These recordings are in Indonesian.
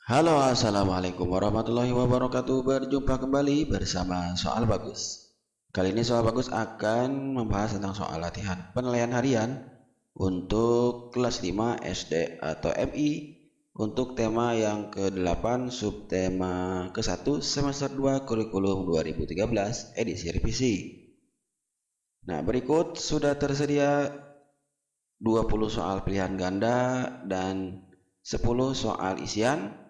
Halo, assalamualaikum warahmatullahi wabarakatuh. Berjumpa kembali bersama Soal Bagus. Kali ini Soal Bagus akan membahas tentang soal latihan penilaian harian untuk kelas 5 SD atau MI untuk tema yang ke-8 subtema ke-1 semester 2 kurikulum 2013 edisi revisi. Nah, berikut sudah tersedia 20 soal pilihan ganda dan 10 soal isian.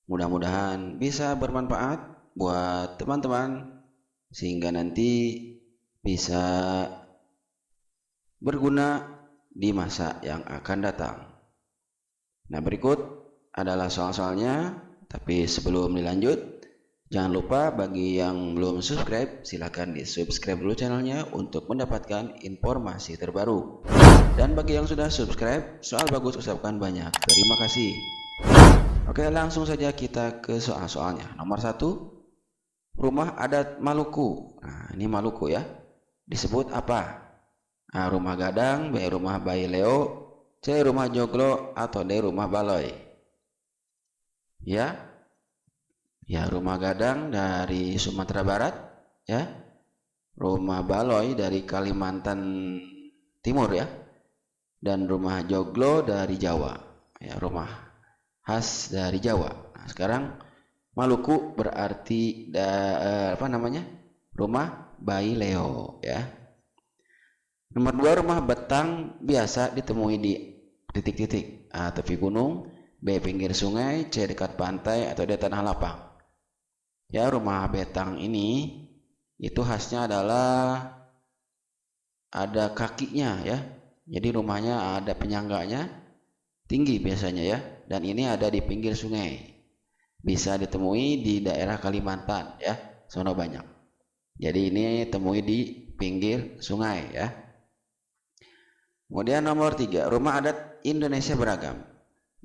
Mudah-mudahan bisa bermanfaat buat teman-teman sehingga nanti bisa berguna di masa yang akan datang. Nah, berikut adalah soal-soalnya, tapi sebelum dilanjut, jangan lupa bagi yang belum subscribe, silahkan di subscribe dulu channelnya untuk mendapatkan informasi terbaru. Dan bagi yang sudah subscribe, Soal Bagus ucapkan banyak terima kasih. Oke, langsung saja kita ke soal-soalnya. Nomor 1, rumah adat Maluku. Nah, ini Maluku ya. Disebut apa? A. Rumah gadang, B. Rumah bayi Leo, C. Rumah joglo, atau D. Rumah baloi. Ya, rumah gadang dari Sumatera Barat, ya. Rumah baloi dari Kalimantan Timur ya. Dan rumah joglo dari Jawa. Ya, rumah khas dari Jawa. Nah, sekarang Maluku berarti rumah bayi Leo ya. Nomor 2, rumah betang biasa ditemui di titik-titik A. Tepi gunung, B. Pinggir sungai, C. Dekat pantai, atau D. Tanah lapang. Ya, rumah betang ini itu khasnya adalah ada kakinya ya. Jadi rumahnya ada penyangganya, tinggi biasanya ya, dan ini ada di pinggir sungai. Bisa ditemui di daerah Kalimantan ya, sono banyak. Jadi ini temui di pinggir sungai ya. Kemudian nomor 3, rumah adat Indonesia beragam.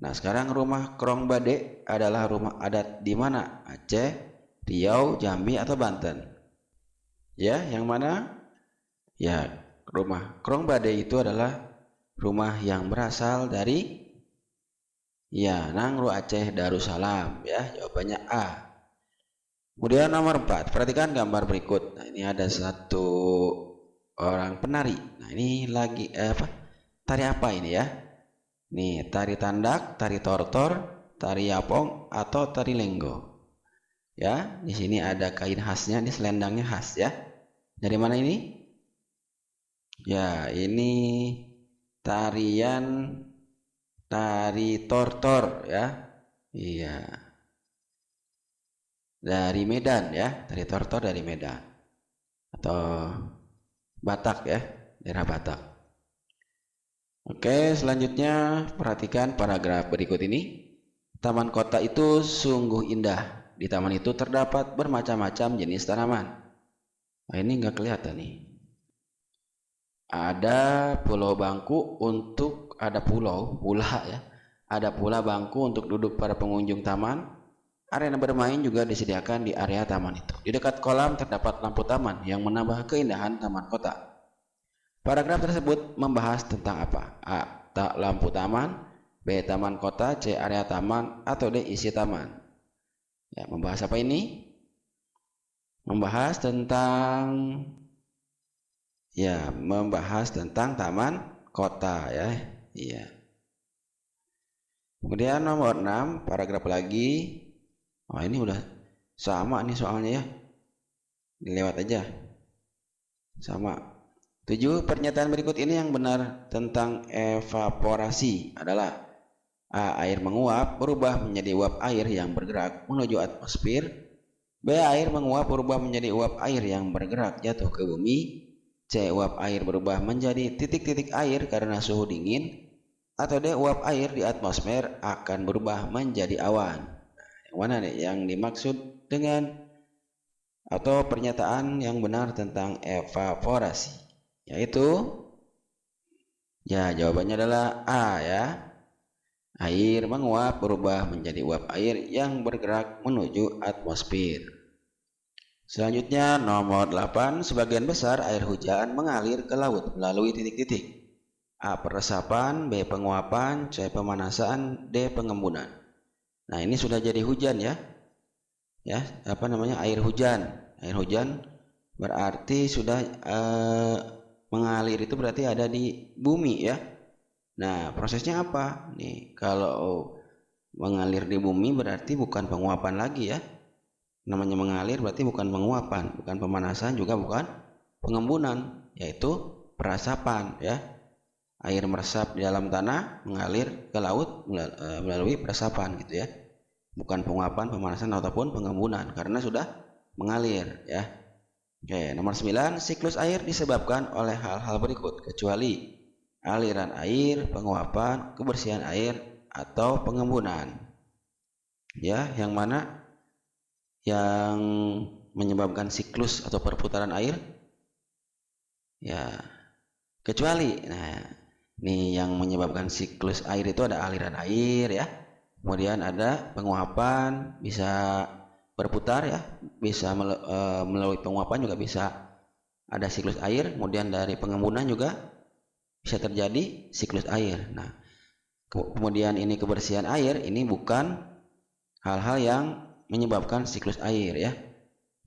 Nah, sekarang rumah Krong Bade adalah rumah adat di mana? Aceh, Riau, Jambi, atau Banten? Ya, yang mana? Ya, rumah Krong Bade itu adalah rumah yang berasal dari Nangro Aceh Darussalam ya, jawabannya A. Kemudian nomor 4, perhatikan gambar berikut. Nah, ini ada satu orang penari. Nah, ini lagi tari apa ini ya? Nih, tari tandak, tari tortor, tari yapong, atau tari lenggo. Ya, di sini ada kain khasnya, ini selendangnya khas ya. Dari mana ini? Ya, ini tarian tari tortor ya. Iya. Dari Medan ya, tari tortor dari Medan. Atau Batak ya, daerah Batak. Oke, selanjutnya perhatikan paragraf berikut ini. Taman kota itu sungguh indah. Di taman itu terdapat bermacam-macam jenis tanaman. Nah, ini nggak kelihatan nih. Ada pulau bangku untuk Ada pula bangku untuk duduk para pengunjung taman. Arena bermain juga disediakan di area taman itu. Di dekat kolam terdapat lampu taman yang menambah keindahan taman kota. Paragraf tersebut membahas tentang apa? A. Lampu taman, B. Taman kota, C. Area taman, atau D. Isi taman. Ya, membahas apa ini? Membahas tentang taman kota ya. Iya. Kemudian nomor 6, paragraf lagi. Oh, ini udah sama nih soalnya ya. Dilewat aja. Sama. 7, pernyataan berikut ini yang benar tentang evaporasi adalah A. Air menguap berubah menjadi uap air yang bergerak menuju atmosfer. B. Air menguap berubah menjadi uap air yang bergerak jatuh ke bumi. C. Uap air berubah menjadi titik-titik air karena suhu dingin. Atau D. Uap air di atmosfer akan berubah menjadi awan. Yang mana nih yang dimaksud dengan atau pernyataan yang benar tentang evaporasi? Yaitu jawabannya adalah A ya. Air menguap berubah menjadi uap air yang bergerak menuju atmosfer. Selanjutnya nomor 8, sebagian besar air hujan mengalir ke laut melalui titik-titik. A. Peresapan, B. Penguapan, C. Pemanasan, D. Pengembunan. Nah, ini sudah jadi hujan ya. Ya, apa namanya? Air hujan. Air hujan berarti sudah mengalir, itu berarti ada di bumi ya. Nah, prosesnya apa? Nih, kalau mengalir di bumi berarti bukan penguapan lagi ya. Namanya mengalir berarti bukan penguapan, bukan pemanasan, juga bukan pengembunan, yaitu perasapan ya. Air meresap di dalam tanah mengalir ke laut melalui perasapan gitu ya. Bukan penguapan, pemanasan ataupun pengembunan karena sudah mengalir ya. Oke, nomor 9, siklus air disebabkan oleh hal-hal berikut kecuali aliran air, penguapan, kebersihan air atau pengembunan. Ya, yang mana yang menyebabkan siklus atau perputaran air? Ya, kecuali. Nah, ini yang menyebabkan siklus air itu ada aliran air ya. Kemudian ada penguapan, bisa berputar ya, bisa melalui penguapan juga bisa ada siklus air. Kemudian dari pengembunan juga bisa terjadi siklus air. Nah, kemudian ini kebersihan air, ini bukan hal-hal yang menyebabkan siklus air ya.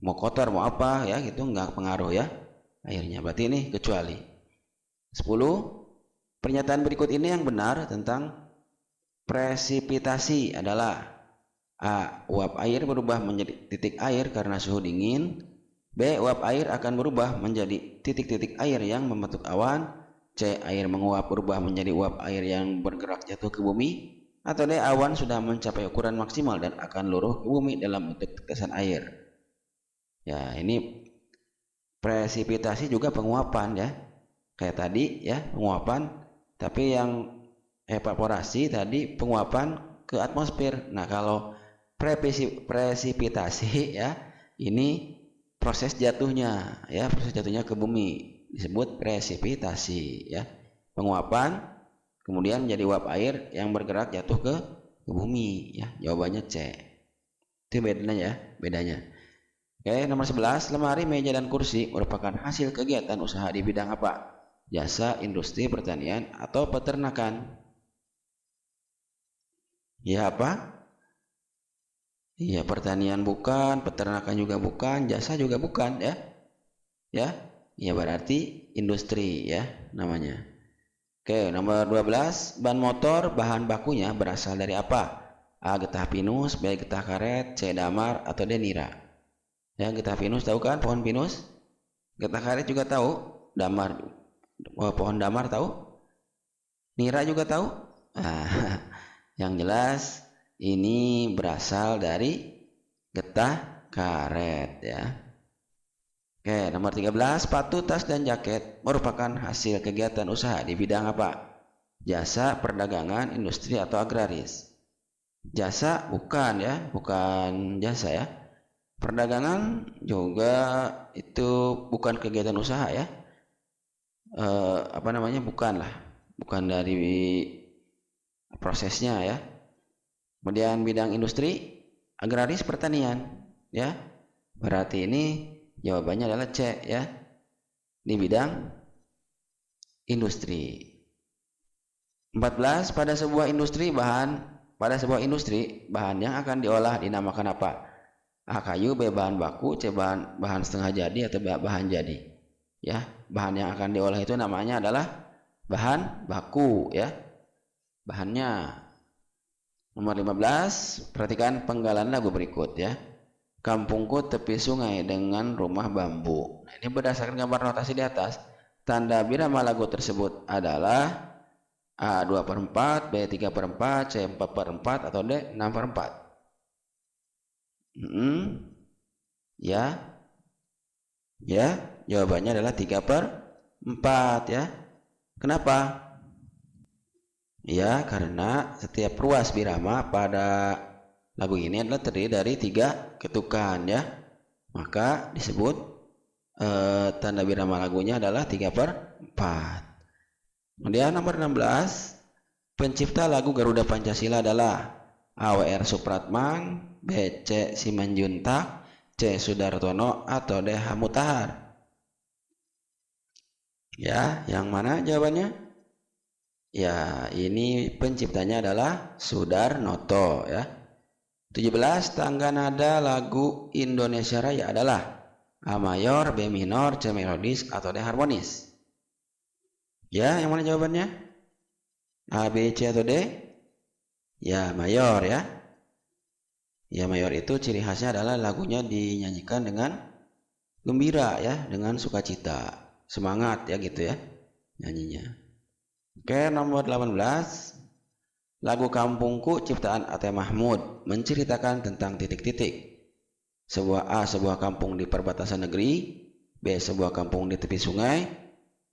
Mau kotor mau apa ya, gitu nggak pengaruh ya airnya. Berarti ini kecuali. 10. Pernyataan berikut ini yang benar tentang presipitasi adalah: A. Uap air berubah menjadi titik air karena suhu dingin. B. Uap air akan berubah menjadi titik-titik air yang membentuk awan. C. Air menguap berubah menjadi uap air yang bergerak jatuh ke bumi. Atau D. Awan sudah mencapai ukuran maksimal dan akan luruh ke bumi dalam bentuk tetesan air. Ya, ini presipitasi juga penguapan ya. Kayak tadi ya, penguapan, tapi yang evaporasi tadi penguapan ke atmosfer. Nah, kalau presipitasi ya, ini proses jatuhnya ya, proses jatuhnya ke bumi disebut presipitasi ya. Penguapan kemudian menjadi uap air yang bergerak jatuh ke bumi ya. Jawabannya C. Itu bedanya. Oke, nomor 11, lemari, meja dan kursi merupakan hasil kegiatan usaha di bidang apa? Jasa, industri, pertanian atau peternakan? Ya apa? Iya, pertanian bukan, peternakan juga bukan, jasa juga bukan ya. Ya berarti industri ya namanya. Oke, nomor 12, ban motor bahan bakunya berasal dari apa? A. Getah pinus, B. Getah karet, C. Damar atau D. Nira. Ya, getah pinus tahu kan, pohon pinus? Getah karet juga tahu, damar, pohon damar tahu? Nira juga tahu? Nah, yang jelas ini berasal dari getah karet ya. Oke, nomor 13, sepatu, tas dan jaket merupakan hasil kegiatan usaha di bidang apa? Jasa, perdagangan, industri atau agraris. Jasa bukan ya, bukan jasa ya. Perdagangan juga itu bukan kegiatan usaha ya. Bukan dari prosesnya ya. Kemudian bidang industri, agraris, pertanian ya. Berarti ini jawabannya adalah C ya. Di bidang industri. 14, pada sebuah industri bahan yang akan diolah dinamakan apa? A. Kayu, B. Bahan baku, C. Bahan setengah jadi atau bahan jadi. Ya, bahan yang akan diolah itu namanya adalah bahan baku ya. Bahannya. Nomor 15, perhatikan penggalan lagu berikut ya. Kampungku tepi sungai dengan rumah bambu. Nah, ini berdasarkan gambar notasi di atas. Tanda birama lagu tersebut adalah A. 2/4, B. 3/4, C. 4/4 atau D. 6/4. Ya, jawabannya adalah 3/4 ya. Kenapa? Ya, karena setiap ruas birama pada lagu ini adalah terdiri dari 3 ketukan ya. Maka disebut tanda birama lagunya adalah 3/4. Kemudian nomor 16, pencipta lagu Garuda Pancasila adalah A. W.R. Supratman, B. C. Simanjuntak, C. Sudartono atau D. H. Mutahar. Ya, yang mana jawabannya? Ya, ini penciptanya adalah Sudarnoto ya. 17. Tangga nada lagu Indonesia Raya adalah A mayor, B minor, C melodis, atau D harmonis. Ya, yang mana jawabannya? A, B, C, atau D? Ya, mayor ya. Ya, mayor itu ciri khasnya adalah lagunya dinyanyikan dengan gembira ya, dengan sukacita, semangat ya gitu ya nyanyinya. Oke, nomor 18. Lagu Kampungku ciptaan A.T. Mahmud menceritakan tentang titik-titik. Sebuah kampung di perbatasan negeri, B sebuah kampung di tepi sungai,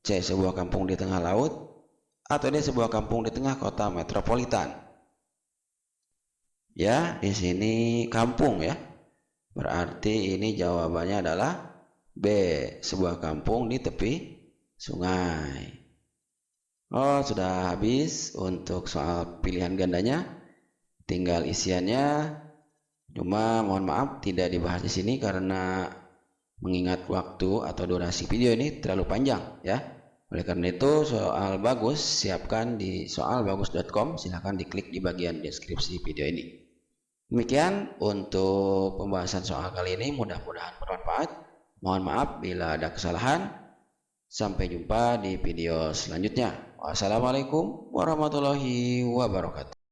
C sebuah kampung di tengah laut, atau D sebuah kampung di tengah kota metropolitan. Ya, di sini kampung ya. Berarti ini jawabannya adalah B, sebuah kampung di tepi sungai. Oh, sudah habis untuk soal pilihan gandanya. Tinggal isiannya. Cuma mohon maaf tidak dibahas di sini karena mengingat waktu atau durasi video ini terlalu panjang ya. Oleh karena itu soal bagus siapkan di soalbagus.com, silahkan diklik di bagian deskripsi video ini. Demikian untuk pembahasan soal kali ini, mudah-mudahan bermanfaat. Mohon maaf bila ada kesalahan. Sampai jumpa di video selanjutnya. Wassalamualaikum warahmatullahi wabarakatuh.